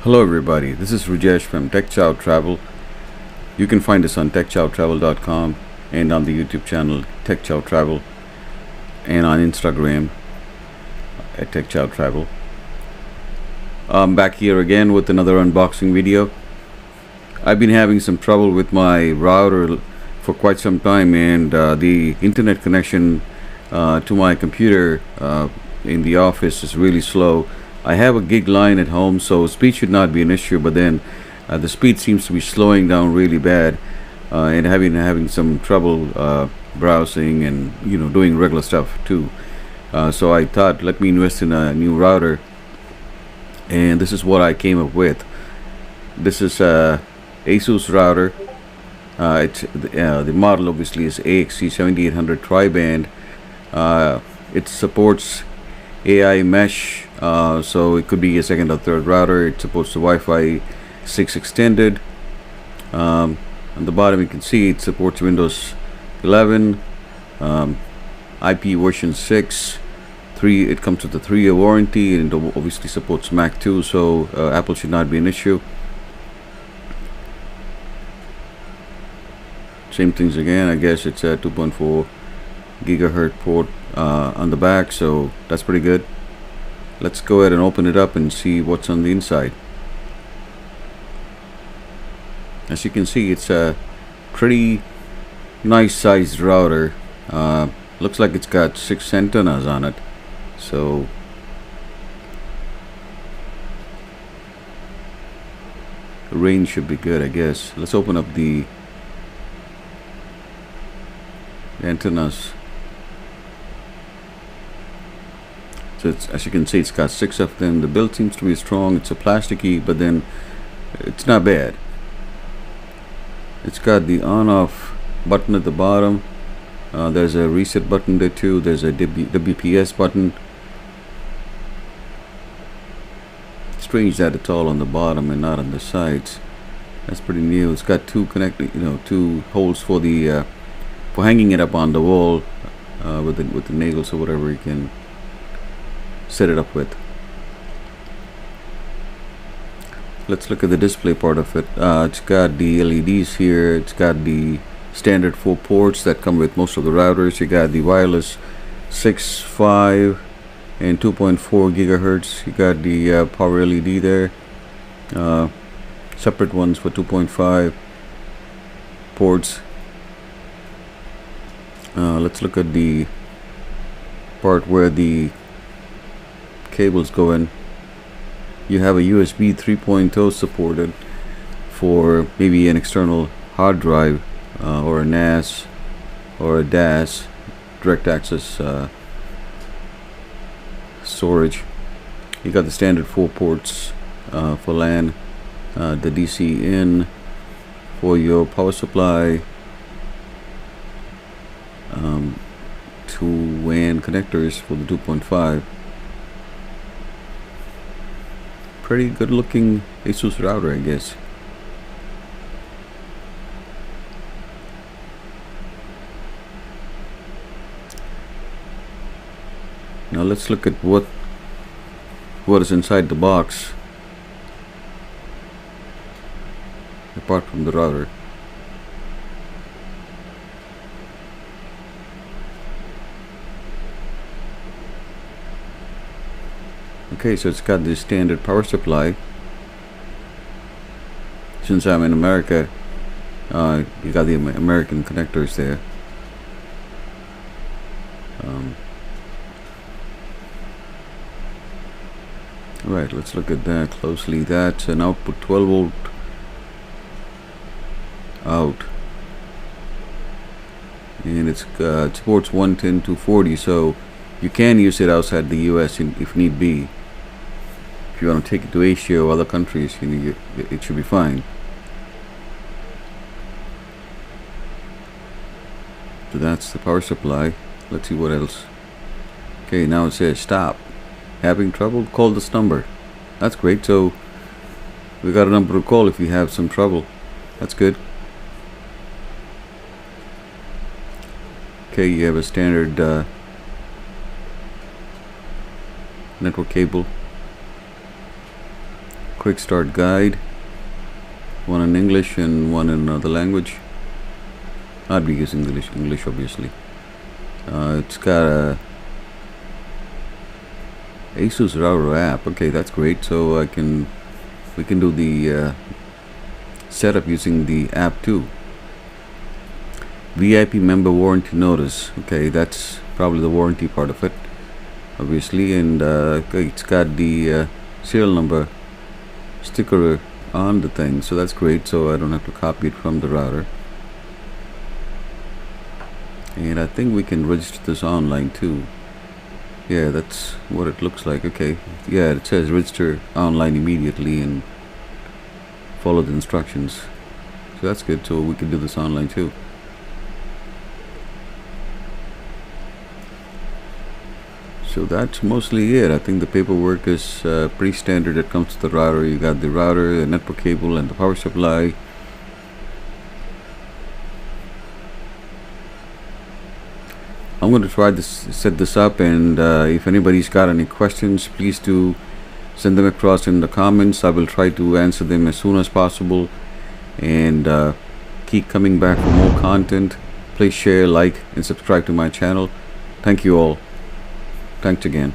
Hello everybody, this is Rajesh from TechChow Travel. You can find us on techchowtravel.com and on the YouTube channel TechChow Travel and on Instagram at TechChow Travel. I'm back here again with another unboxing video. I've been having some trouble with my router for quite some time, and the internet connection to my computer in the office is really slow. I have a gig line at home, so speed should not be an issue, but then the speed seems to be slowing down really bad, and having some trouble browsing and doing regular stuff too. So I thought, let me invest in a new router, and this is what I came up with. This is a Asus router. The model obviously is AXC7800 tri-band. It supports AI mesh, so it could be a second or third router. It supports the Wi-Fi 6 extended. On the bottom you can see it supports Windows 11, IP version 6. It comes with a 3-year warranty, and it obviously supports Mac too, so Apple should not be an issue. Same things again. I guess it's a 2.4 gigahertz port on the back, so that's pretty good. Let's go ahead and open it up and see what's on the inside. As you can see, it's a pretty nice sized router. Looks like it's got 6 antennas on it, so the range should be good, I guess. Let's open up the antennas. So as you can see, it's got 6 of them. The build seems to be strong. It's a plasticky, but then it's not bad. It's got the on-off button at the bottom. There's a reset button there too. There's a WPS button. Strange that it's all on the bottom and not on the sides. That's pretty new. It's got two holes for the for hanging it up on the wall with the nails or whatever you can set it up with. Let's look at the display part of it. It's got the LEDs here. It's got the standard 4 ports that come with most of the routers. You got the wireless 6, 5 and 2.4 gigahertz. You got the power LED there, separate ones for 2.5 ports. Let's look at the part where the cables go in. You have a USB 3.0 supported for maybe an external hard drive or a NAS or a DAS, direct access storage. You got the standard 4 ports for LAN, the DC in for your power supply, 2 WAN connectors for the 2.5. Pretty good looking Asus router, I guess. Now let's look at what is inside the box apart from the router. Okay, so it's got the standard power supply. Since I'm in America, you got the American connectors there. Alright, let's look at that closely. That's an output 12 volt out, and it supports 110 to 40, so you can use it outside the US if need be. If you want to take it to Asia or other countries, it should be fine. So that's the power supply. Let's see what else. Okay, now it says stop. Having trouble? Call this number. That's great. So we got a number to call if you have some trouble. That's good. Okay, you have a standard network cable. quick start guide, one in English and one in another language. I'd be using English obviously. It's got a Asus Router app. Okay, that's great. So we can do the setup using the app too. VIP member warranty notice. Okay, that's probably the warranty part of it, obviously. And okay, it's got the serial number sticker on the thing, so that's great. So I don't have to copy it from the router. And I think we can register this online too. Yeah, that's what it looks like. Okay, yeah, it says register online immediately and follow the instructions. So that's good. So we can do this online too. So that's mostly it. I think the paperwork is pretty standard. It comes to the router. You got the router, the network cable, and the power supply. I'm going to try this, set this up, and if anybody's got any questions, please do send them across in the comments. I will try to answer them as soon as possible, and keep coming back for more content. Please share, like, and subscribe to my channel. Thank you all. Thanks again.